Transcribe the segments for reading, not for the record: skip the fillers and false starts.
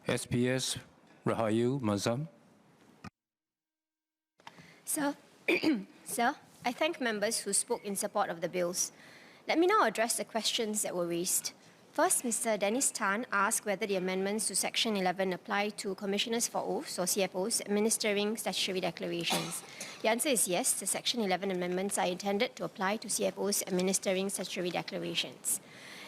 SPS Rahayu Mahzam. Sir, Sir, I thank members who spoke in support of the bills. Let me now address the questions that were raised. First, Mr. Dennis Tan asked whether the amendments to Section 11 apply to Commissioners for Oaths or CFOs administering statutory declarations. The answer is yes. The Section 11 amendments are intended to apply to CFOs administering statutory declarations.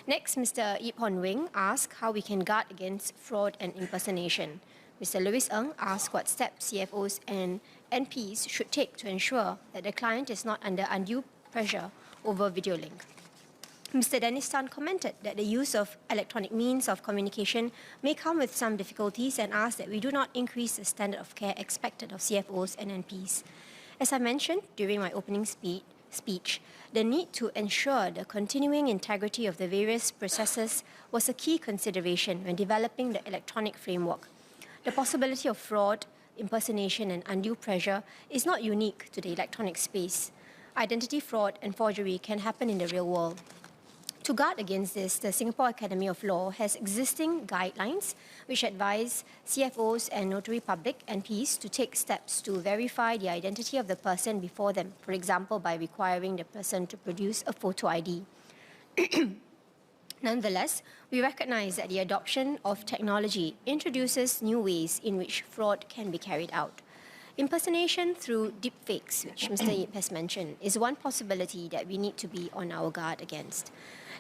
Next, Mr. Ip Hon Wing asked how we can guard against fraud and impersonation. Mr. Louis Ng asked what steps CFOs and NPs should take to ensure that the client is not under undue pressure over video link. Mr. Dennis Tan commented that the use of electronic means of communication may come with some difficulties and asked that we do not increase the standard of care expected of CFOs and NPs. As I mentioned during my opening speech, the need to ensure the continuing integrity of the various processes was a key consideration when developing the electronic framework. The possibility of fraud, impersonation, and undue pressure is not unique to the electronic space. Identity fraud and forgery can happen in the real world. To guard against this, the Singapore Academy of Law has existing guidelines which advise CFOs and notary public NPs to take steps to verify the identity of the person before them, for example, by requiring the person to produce a photo ID. Nonetheless, we recognize that the adoption of technology introduces new ways in which fraud can be carried out. Impersonation through deepfakes, which Mr. Yip has mentioned, is one possibility that we need to be on our guard against.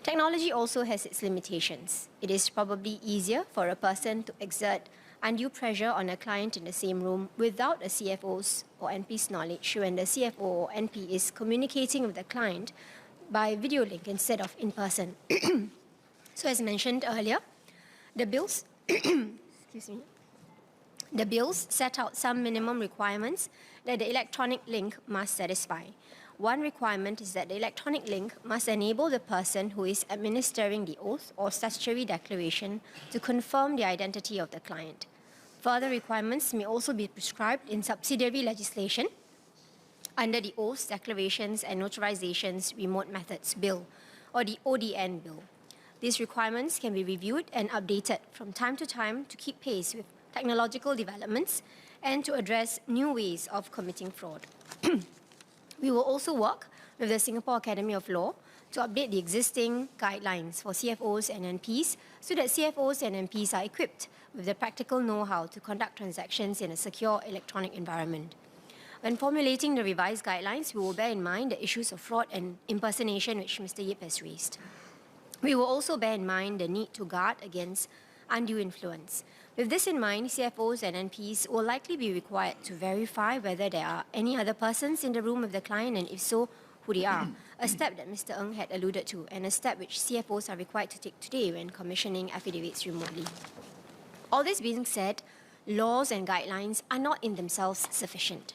Technology also has its limitations. It is probably easier for a person to exert undue pressure on a client in the same room without a CFO's or NP's knowledge when the CFO or NP is communicating with the client by video link instead of in person. So as mentioned earlier, the bills The bills set out some minimum requirements that the electronic link must satisfy. One requirement is that the electronic link must enable the person who is administering the oath or statutory declaration to confirm the identity of the client. Further requirements may also be prescribed in subsidiary legislation under the Oaths, Declarations and Notarisations Remote Methods Bill, or the ODN Bill. These requirements can be reviewed and updated from time to time to keep pace with technological developments and to address new ways of committing fraud. We will also work with the Singapore Academy of Law to update the existing guidelines for CFOs and NPs so that CFOs and NPs are equipped with the practical know-how to conduct transactions in a secure electronic environment. When formulating the revised guidelines, we will bear in mind the issues of fraud and impersonation which Mr. Yip has raised. We will also bear in mind the need to guard against undue influence. With this in mind, CFOs and NPs will likely be required to verify whether there are any other persons in the room with the client, and if so, who they are, a step that Mr. Ng had alluded to, and a step which CFOs are required to take today when commissioning affidavits remotely. All this being said, laws and guidelines are not in themselves sufficient.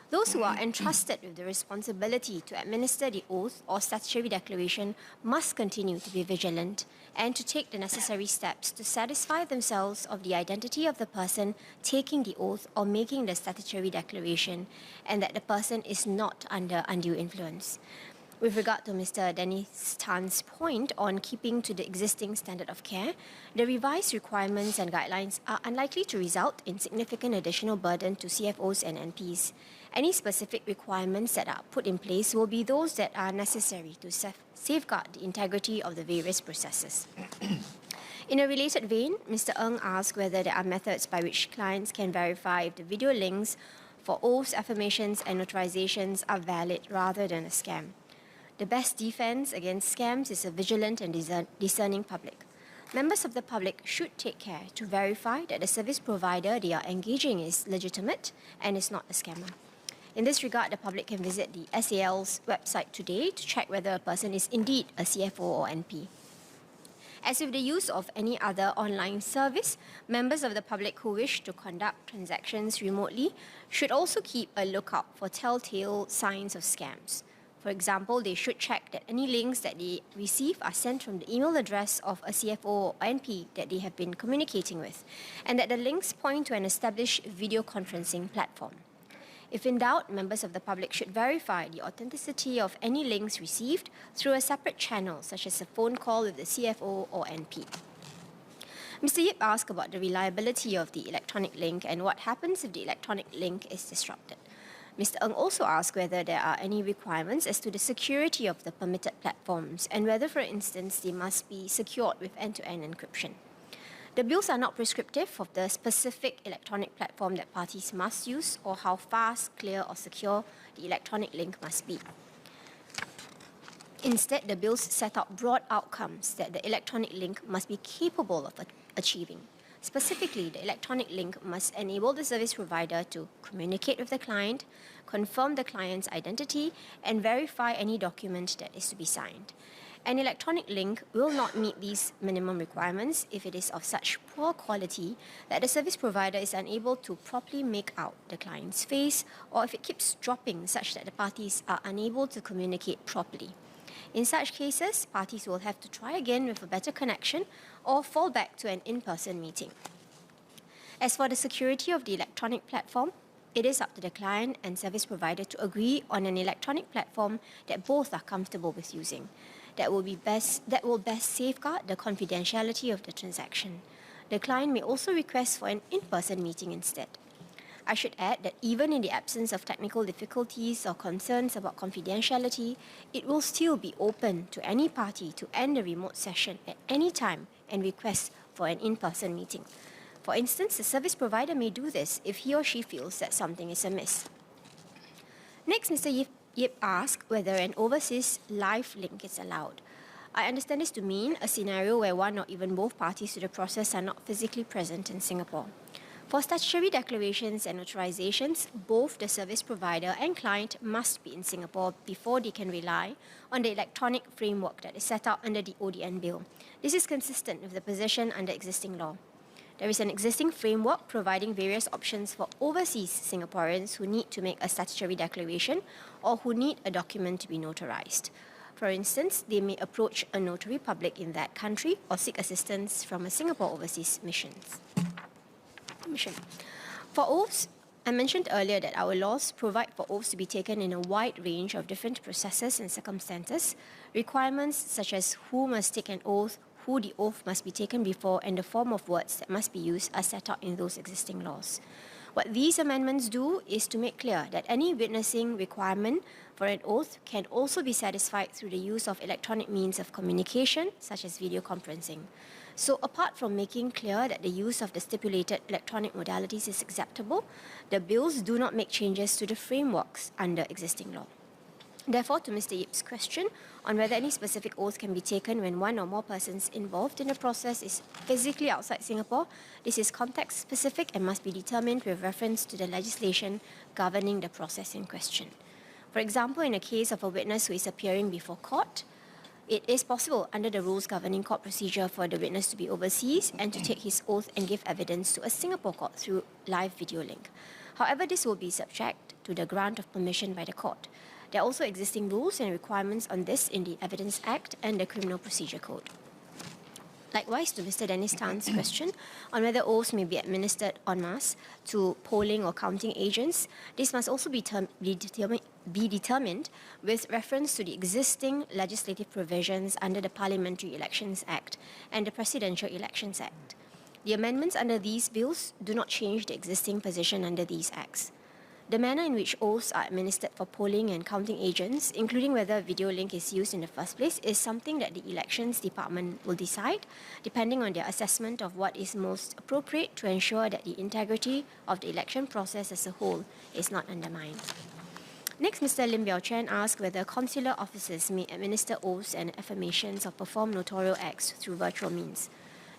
Those who are entrusted with the responsibility to administer the oath or statutory declaration must continue to be vigilant and to take the necessary steps to satisfy themselves of the identity of the person taking the oath or making the statutory declaration, and that the person is not under undue influence. With regard to Mr. Dennis Tan's point on keeping to the existing standard of care, the revised requirements and guidelines are unlikely to result in significant additional burden to CFOs and NPs. Any specific requirements that are put in place will be those that are necessary to safeguard the integrity of the various processes. In a related vein, Mr. Ng asked whether there are methods by which clients can verify if the video links for oaths, affirmations, and notarizations are valid rather than a scam. The best defense against scams is a vigilant and discerning public. Members of the public should take care to verify that the service provider they are engaging is legitimate and is not a scammer. In this regard, the public can visit the SAL's website today to check whether a person is indeed a CFO or NP. As with the use of any other online service, members of the public who wish to conduct transactions remotely should also keep a lookout for telltale signs of scams. For example, they should check that any links that they receive are sent from the email address of a CFO or NP that they have been communicating with, and that the links point to an established video conferencing platform. If in doubt, members of the public should verify the authenticity of any links received through a separate channel, such as a phone call with the CFO or NP. Mr. Yip asked about the reliability of the electronic link and what happens if the electronic link is disrupted. Mr. Ng also asked whether there are any requirements as to the security of the permitted platforms and whether, for instance, they must be secured with end-to-end encryption. The bills are not prescriptive of the specific electronic platform that parties must use or how fast, clear, or secure the electronic link must be. Instead, the bills set out broad outcomes that the electronic link must be capable of achieving. Specifically, the electronic link must enable the service provider to communicate with the client, confirm the client's identity, and verify any document that is to be signed. An electronic link will not meet these minimum requirements if it is of such poor quality that the service provider is unable to properly make out the client's face, or if it keeps dropping such that the parties are unable to communicate properly. In such cases, parties will have to try again with a better connection or fall back to an in-person meeting. As for the security of the electronic platform, it is up to the client and service provider to agree on an electronic platform that both are comfortable with using. That will best safeguard the confidentiality of the transaction. The client may also request for an in-person meeting instead. I should add that even in the absence of technical difficulties or concerns about confidentiality, it will still be open to any party to end the remote session at any time and request for an in-person meeting. For instance, the service provider may do this if he or she feels that something is amiss. Next, Mr. Yip asked whether an overseas live link is allowed. I understand this to mean a scenario where one or even both parties to the process are not physically present in Singapore. For statutory declarations and notarisations, both the service provider and client must be in Singapore before they can rely on the electronic framework that is set out under the ODN Bill. This is consistent with the position under existing law. There is an existing framework providing various options for overseas Singaporeans who need to make a statutory declaration or who need a document to be notarized. For instance, they may approach a notary public in that country or seek assistance from a Singapore overseas mission. For oaths, I mentioned earlier that our laws provide for oaths to be taken in a wide range of different processes and circumstances. Requirements such as who must take an oath, who the oath must be taken before, and the form of words that must be used are set out in those existing laws. What these amendments do is to make clear that any witnessing requirement for an oath can also be satisfied through the use of electronic means of communication, such as video conferencing. So apart from making clear that the use of the stipulated electronic modalities is acceptable, the bills do not make changes to the frameworks under existing law. Therefore, to Mr. Yip's question on whether any specific oath can be taken when one or more persons involved in the process is physically outside Singapore, this is context-specific and must be determined with reference to the legislation governing the process in question. For example, in a case of a witness who is appearing before court, it is possible under the rules governing court procedure for the witness to be overseas and to take his oath and give evidence to a Singapore court through live video link. However, this will be subject to the grant of permission by the court. There are also existing rules and requirements on this in the Evidence Act and the Criminal Procedure Code. Likewise, to Mr. Dennis Tan's question on whether oaths may be administered en masse to polling or counting agents, this must also be determined with reference to the existing legislative provisions under the Parliamentary Elections Act and the Presidential Elections Act. The amendments under these bills do not change the existing position under these acts. The manner in which oaths are administered for polling and counting agents, including whether a video link is used in the first place, is something that the Elections Department will decide, depending on their assessment of what is most appropriate to ensure that the integrity of the election process as a whole is not undermined. Next, Mr. Lim Biao Chen asked whether consular officers may administer oaths and affirmations or perform notarial acts through virtual means.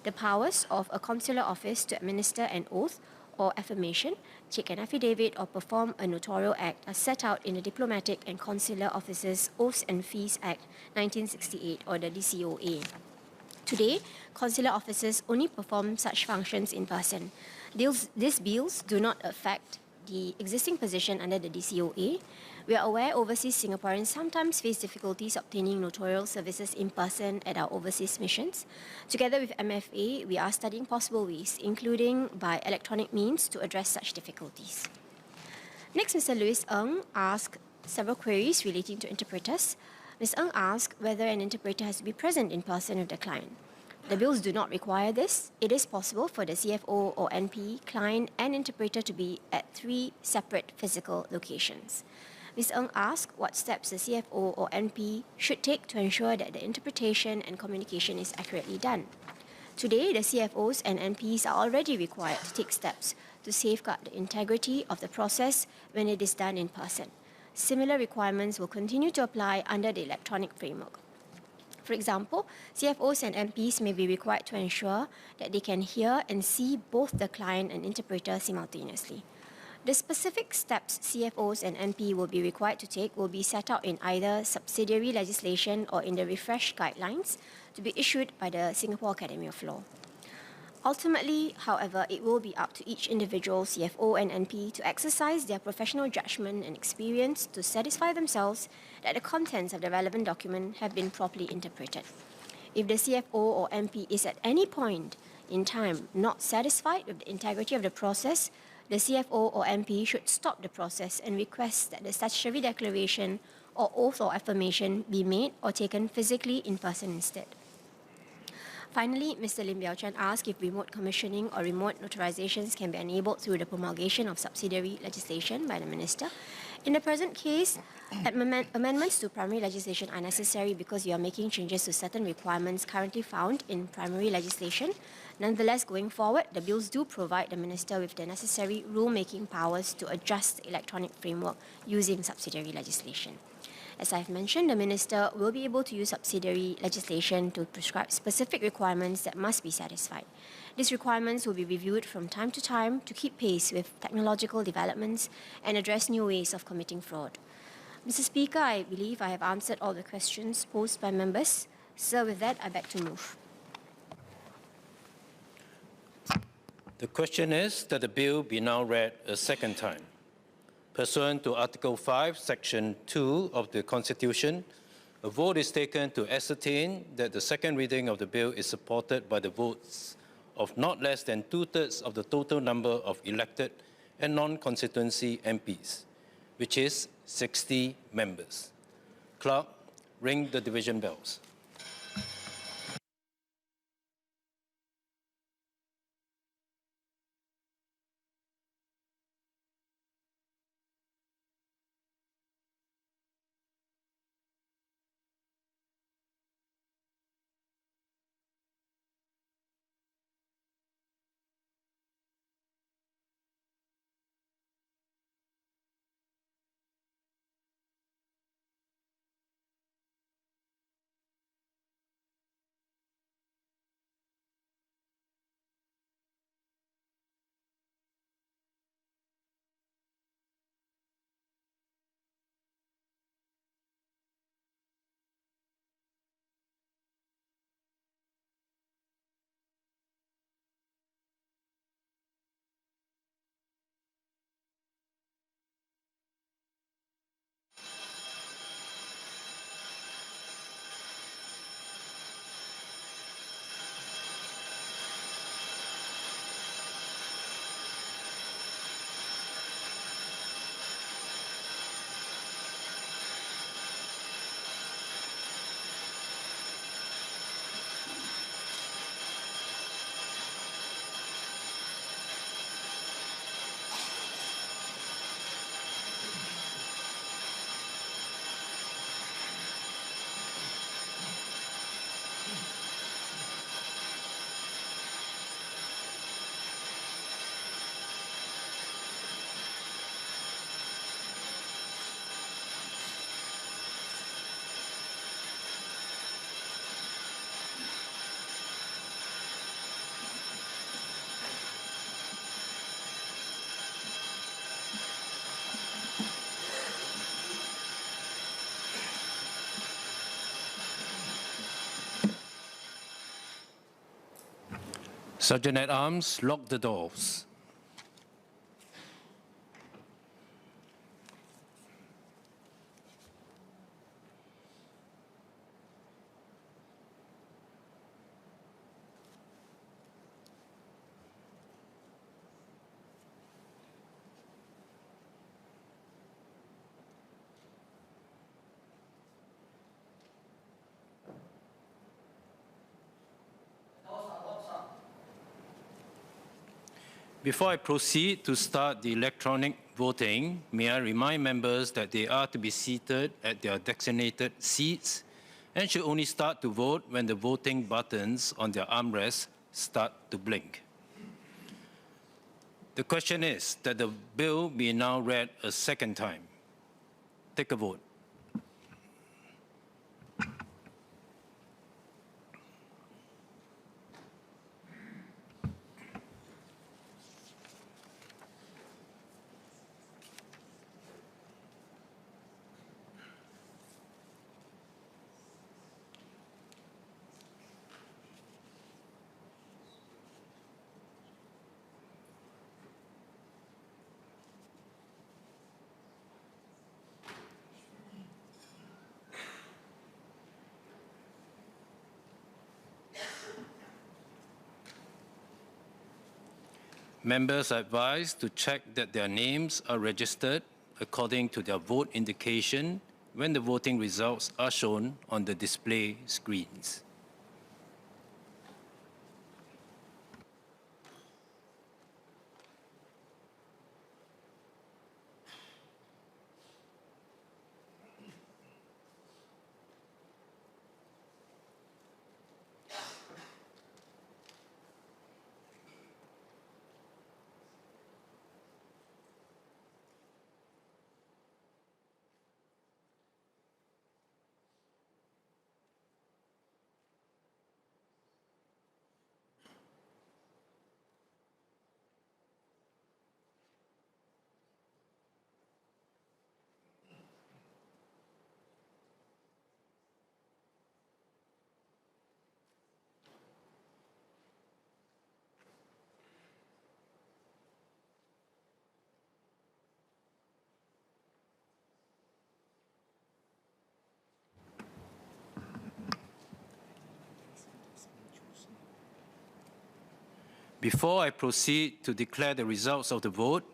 The powers of a consular office to administer an oath or affirmation, take an affidavit, or perform a notarial act are set out in the Diplomatic and Consular Officers Oaths and Fees Act 1968, or the DCOA. Today, consular officers only perform such functions in person. These bills do not affect the existing position under the DCOA. We are aware overseas Singaporeans sometimes face difficulties obtaining notarial services in person at our overseas missions. Together with MFA, we are studying possible ways, including by electronic means, to address such difficulties. Next, Mr. Louis Ng asked several queries relating to interpreters. Ms. Ng asked whether an interpreter has to be present in person with the client. The bills do not require this. It is possible for the CFO or NP, client, and interpreter to be at 3 separate physical locations. Ms. Ng asked what steps the CFO or NP should take to ensure that the interpretation and communication is accurately done. Today, the CFOs and NPs are already required to take steps to safeguard the integrity of the process when it is done in person. Similar requirements will continue to apply under the electronic framework. For example, CFOs and MPs may be required to ensure that they can hear and see both the client and interpreter simultaneously. The specific steps CFOs and NP will be required to take will be set out in either subsidiary legislation or in the refreshed guidelines to be issued by the Singapore Academy of Law. Ultimately, however, it will be up to each individual CFO and NP to exercise their professional judgment and experience to satisfy themselves that the contents of the relevant document have been properly interpreted. If the CFO or MP is at any point in time not satisfied with the integrity of the process, the CFO or MP should stop the process and request that the statutory declaration or oath or affirmation be made or taken physically in person instead. Finally, Mr. Lim Biao Chen asked if remote commissioning or remote notarizations can be enabled through the promulgation of subsidiary legislation by the Minister. In the present case, amendments to primary legislation are necessary because you are making changes to certain requirements currently found in primary legislation. Nonetheless, going forward, the bills do provide the Minister with the necessary rule-making powers to adjust the electronic framework using subsidiary legislation. As I've mentioned, the Minister will be able to use subsidiary legislation to prescribe specific requirements that must be satisfied. These requirements will be reviewed from time to time to keep pace with technological developments and address new ways of committing fraud. Mr. Speaker, I believe I have answered all the questions posed by members. So with that, I beg to move. The question is that the bill be now read a second time. Pursuant to Article 5, Section 2 of the Constitution, a vote is taken to ascertain that the second reading of the bill is supported by the votes of not less than 2/3 of the total number of elected and non-constituency MPs, which is 60 members. Clerk, ring the division bells. Sergeant-at-Arms, lock the doors. Before I proceed to start the electronic voting, may I remind members that they are to be seated at their designated seats and should only start to vote when the voting buttons on their armrests start to blink. The question is that the bill be now read a second time. Take a vote. Members are advised to check that their names are registered according to their vote indication when the voting results are shown on the display screens. Before I proceed to declare the results of the vote,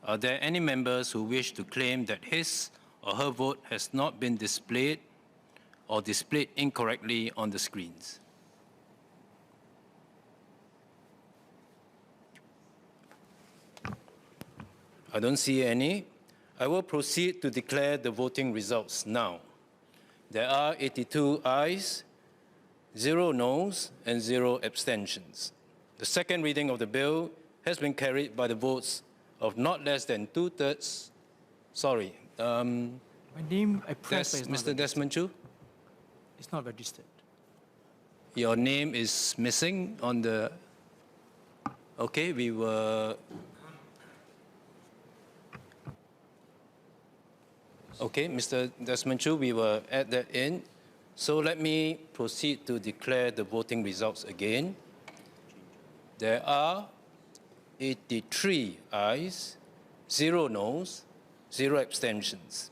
are there any members who wish to claim that his or her vote has not been displayed or displayed incorrectly on the screens? I don't see any. I will proceed to declare the voting results now. There are 82 ayes, 0 noes, and 0 abstentions. The second reading of the bill has been carried by the votes of not less than two-thirds. Sorry. My name, I pressed, but it's not Mr. registered. Desmond Chu, It's not registered. your name is missing on the. Okay, we were. Okay, Mr. Desmond Chu, we will add that in. So let me proceed to declare the voting results again. There are 83 ayes, 0 noes, 0 abstentions.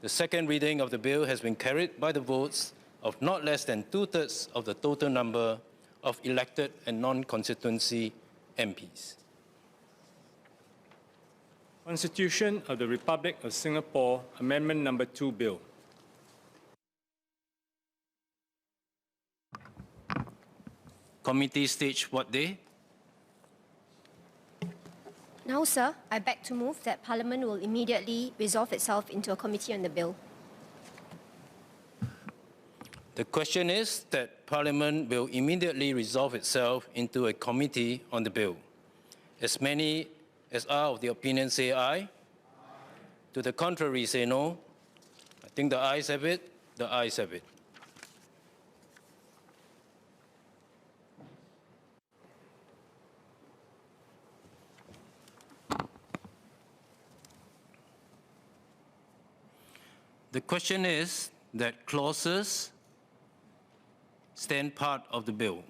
The second reading of the bill has been carried by the votes of not less than two-thirds of the total number of elected and non-constituency MPs. Constitution of the Republic of Singapore, Amendment Number 2 Bill. Committee stage what day? Now, sir, I beg to move that Parliament will immediately resolve itself into a committee on the bill. The question is that Parliament will immediately resolve itself into a committee on the bill. As many as are of the opinion say aye. To the contrary say no. I think the ayes have it. The ayes have it. The question is that clauses stand part of the bill.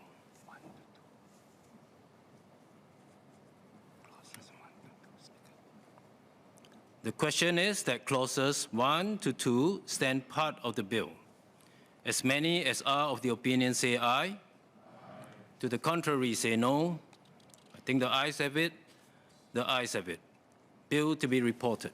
The question is that clauses 1 to 2 stand part of the bill. As many as are of the opinion say aye. To the contrary say no. I think the ayes have it. The ayes have it. Bill to be reported.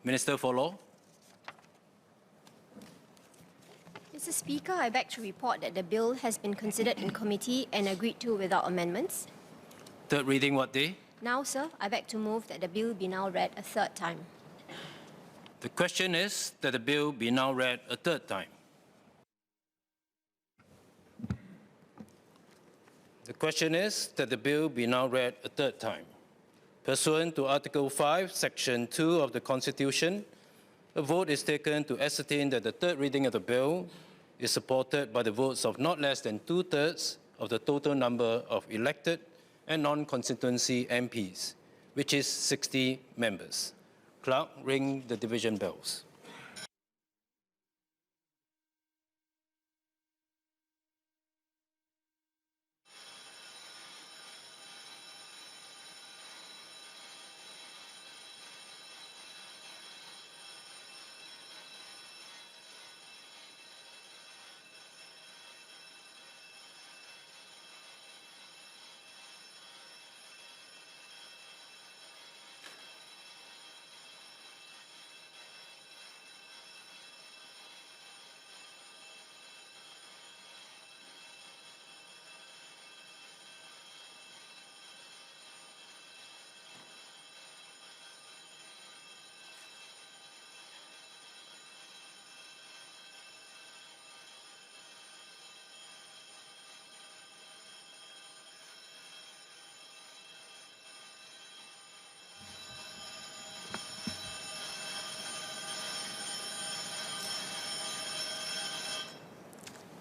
Minister for Law. Mr. Speaker, I beg to report that the bill has been considered in committee and agreed to without amendments. Third reading what day? Now, sir, I beg to move that the bill be now read a third time. The question is that the bill be now read a third time. The question is that the bill be now read a third time. Pursuant to Article 5, Section 2 of the Constitution, a vote is taken to ascertain that the third reading of the bill is supported by the votes of not less than 2/3 of the total number of elected and non-constituency MPs, which is 60 members. Clerk, ring the division bells.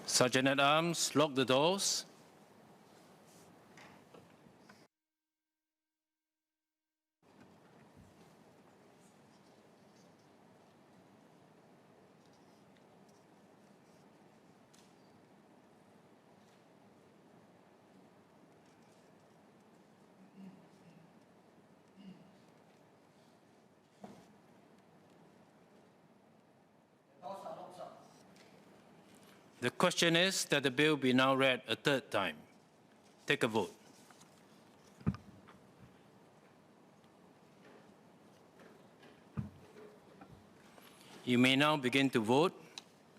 Sergeant at Arms, lock the doors. The question is that the bill be now read a third time. Take a vote. You may now begin to vote.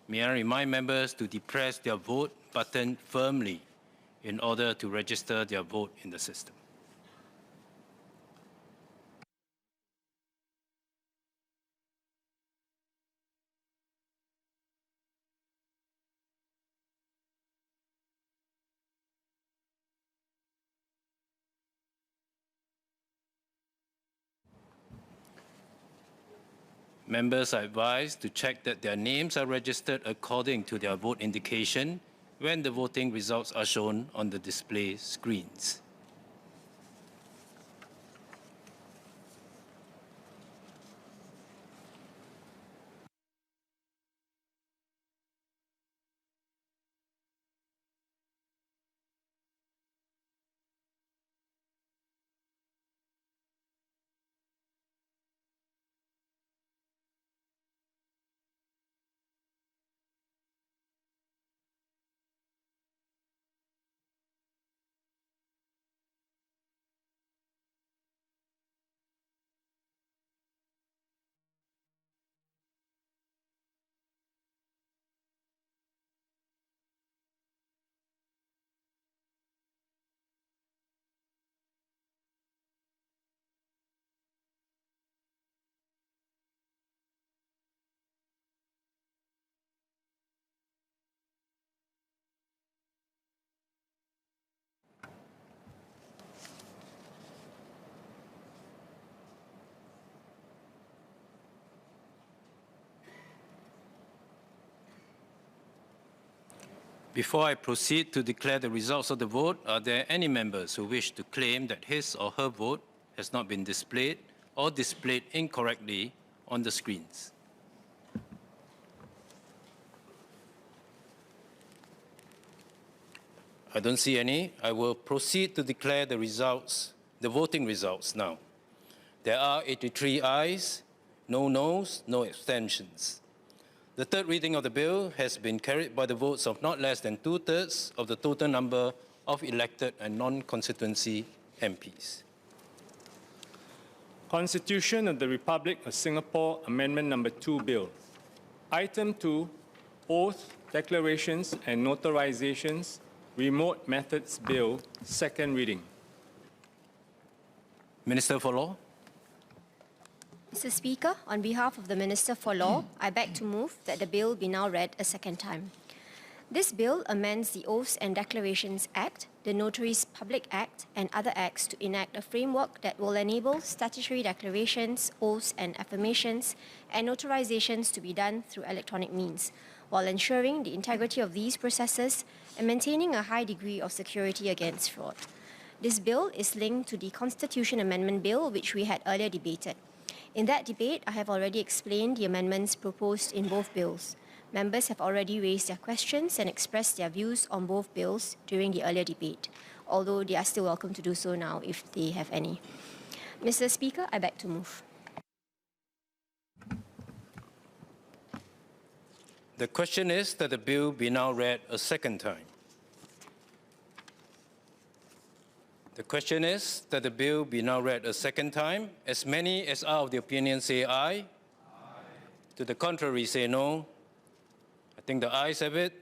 May I remind members to depress their vote button firmly in order to register their vote in the system. Members are advised to check that their names are registered according to their vote indication when the voting results are shown on the display screens. Before I proceed to declare the results of the vote, are there any members who wish to claim that his or her vote has not been displayed or displayed incorrectly on the screens? I don't see any. I will proceed to declare the results, the voting results now. There are 83 ayes, no noes, no abstentions. The third reading of the bill has been carried by the votes of not less than 2/3 of the total number of elected and non-constituency MPs. Constitution of the Republic of Singapore Amendment Number 2 Bill. Item 2, Oath, Declarations and Notarisations, Remote Methods Bill, second reading. Minister for Law. Mr. Speaker, on behalf of the Minister for Law, I beg to move that the bill be now read a second time. This bill amends the Oaths and Declarations Act, the Notaries Public Act, and other acts to enact a framework that will enable statutory declarations, oaths and affirmations, and notarizations to be done through electronic means, while ensuring the integrity of these processes and maintaining a high degree of security against fraud. This bill is linked to the Constitution Amendment Bill, which we had earlier debated. In that debate, I have already explained the amendments proposed in both bills. Members have already raised their questions and expressed their views on both bills during the earlier debate, although they are still welcome to do so now if they have any. Mr. Speaker, I beg to move. The question is that the bill be now read a second time. The question is that the bill be now read a second time. As many as are of the opinion say aye. Aye. To the contrary say no. I think the ayes have it.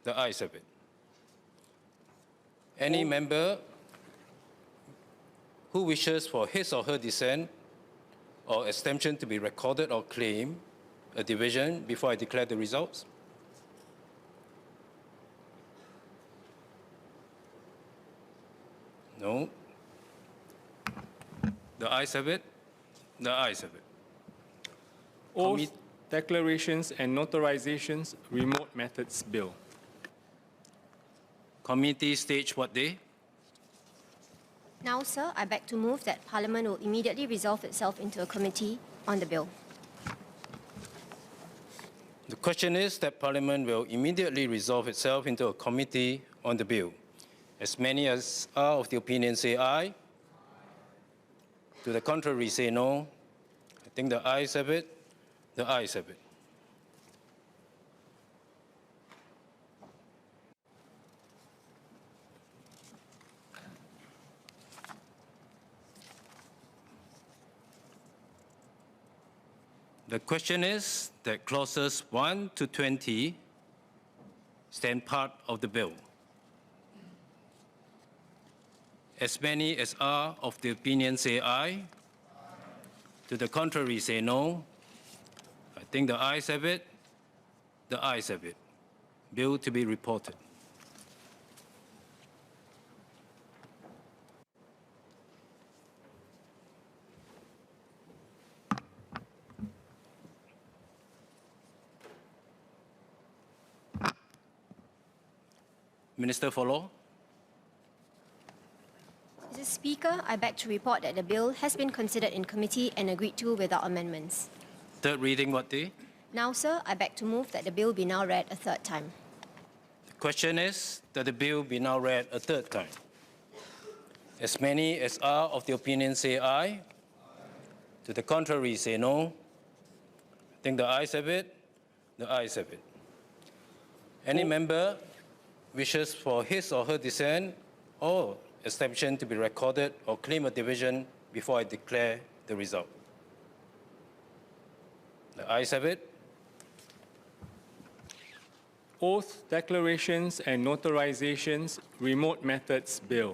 The ayes have it. Any member who wishes for his or her dissent or abstention to be recorded or claim a division before I declare the results? No. The ayes have it. The ayes have it. Oath, Declarations and Notarizations, Remote Methods Bill. Committee stage what day? Now, sir, I beg to move that Parliament will immediately resolve itself into a committee on the bill. The question is that Parliament will immediately resolve itself into a committee on the bill. As many as are of the opinion say aye. To the contrary say no. I think the ayes have it. The ayes have it. The question is that clauses 1 to 20 stand part of the bill. As many as are of the opinion say aye. To the contrary say no. I think the ayes have it. The ayes have it. Bill to be reported. Minister for Law. Mr. Speaker, I beg to report that the bill has been considered in committee and agreed to without amendments. Third reading what day? Now, sir, I beg to move that the bill be now read a third time. The question is that the bill be now read a third time. As many as are of the opinion say aye. To the contrary say no. I think the ayes have it. The ayes have it. Any member wishes for his or her dissent or abstention to be recorded or claim a division before I declare the result? The ayes have it. Oath, Declarations and Notarizations, Remote Methods Bill.